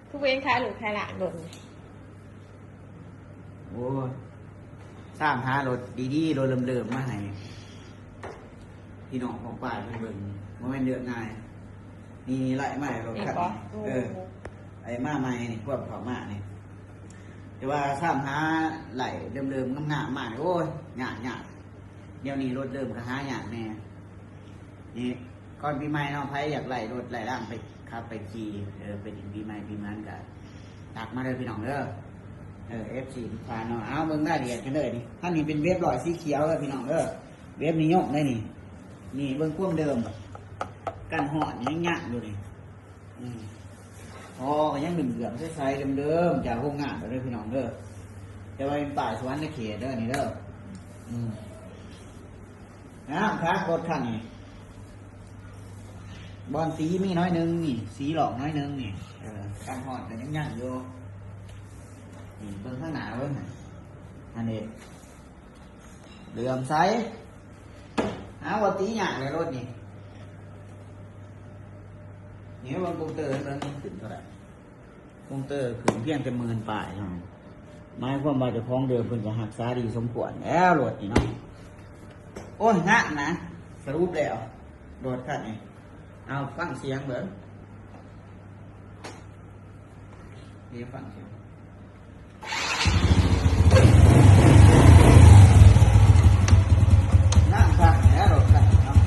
ผู้เว้นค้าหรือค้าหลังโดนโอ้สร้างหารถดีๆรถเริ่มๆมาให้พี่น้องของป่าเบิ่งมันเป็นเดือดง่ายนี่ไล่ใหม่รถคันไอ้มาใหม่นี่พวกเขามานี่แต่ว่าสร้างหาไหลเริ่มๆงามๆมากโอ้ยหยาดเดี๋ยวนี้รถเริ่มก็หาหยาดแน่นี่ก่อนปีใหม่เนาะไผอยากไหลรถไหลร่างไปขับไปขี่ไปถึงปีใหม่ปีมันก็ตักมาเลยพี่น้องเด้อF4 พาเนาะเอาเบิ่งได้เดียดกันเลยนี่ท่านนี่เป็นเว็บลอยสีเขียวเลยพี่น้องเด้อเว็บนี้ยกได้นี่เบิ่งพ่วงเดิมกันหอดยังยากอยู่นี่พอก็ยังเหลื่อมๆใช้เดิมๆจากโรงงานไปเลยพี่น้องเด้อแต่ว่าเป็นป่ายสวรรค์ในเขตเด้อนี่เด้อนะครับรถคันนี้บอลสีมีน้อยนึงนี่สีหลอกน้อยนึงนี่กันหอดแต่ยังยากอยู่นี่เบิ่งข้างหน้าเบิ่งอันนี้เหลื่อมใสว่าตีหยาเลยรถนี่นี่บางคอมเตอร์มันขึ้นเท่าไหร่คอมเตอร์ขึ้นเพียงแต่10,000 ป่ายเท่านั้นหมายความว่าจะคล้องเดิมเพิ่นจะหักษาดีสมควรแล้วรถนี่เนาะโอ้ยงะนะสรุปแล้วรถคันนี้เอาฟังเสียงเบิ่งเดี๋ยวฟังเสียงนั่งฟังแล้วรถคันนี้เนาะ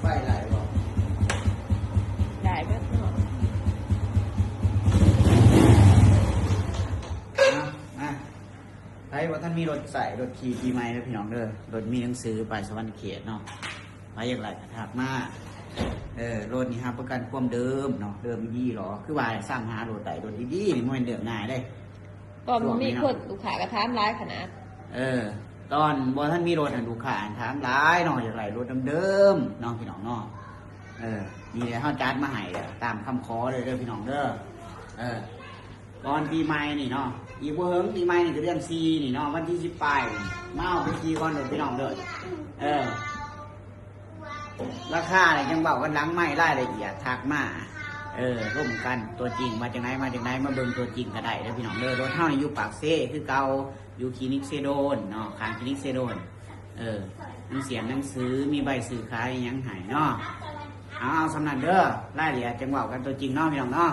ไฟไหลบ่ได้เบิดเนาะใครว่าท่านมีรถใส่รถขี่ปีใหม่แล้วพี่น้องเด้อรถมีหนังสือไปสวรรค์เขตเนาะไปอย่างไรถักมารถนี่ฮะประกันความเดิมเนาะเดิมยี่หรอคือว่าสร้างหารถใส่รถดีๆนี่มันเดิมง่ายได้ตอนมีคนลูกค้ากระทำร้ายขนาดตอนบ่ท่านมีรถลูกค้าถามร้ายเนาะอย่างไรรถเดิมๆน้องพี่น้องเนาะนี่เลยเขาจัดมาให้ตามคำขอเลยเด้อพี่น้องเด้อตอนปีใหม่นี่เนาะอีกเพิ่งปีใหม่นี่จะเดือน4นี่เนาะวันที่10 ปลายมาเอาไปขี่ก่อนเด้อพี่น้องเด้อราคาเนี่ยยังบอกกันหลังไม่รายละเอียดทักมาร่วมกันตัวจริงมาจากไหนมาเบิ่งตัวจริงก็ได้เด้อพี่น้องเด้อรถเท่านี้อยู่ปากเซ่คือเก่าอยู่คลินิกเซโดนเนาะคลินิกเซโดนมีเสียงหนังสือมีใบสื่อขายยังหายเนาะเอาสำนักเด้อรายละเอียดจังหวะกันตัวจริงเนาะพี่น้องเนาะ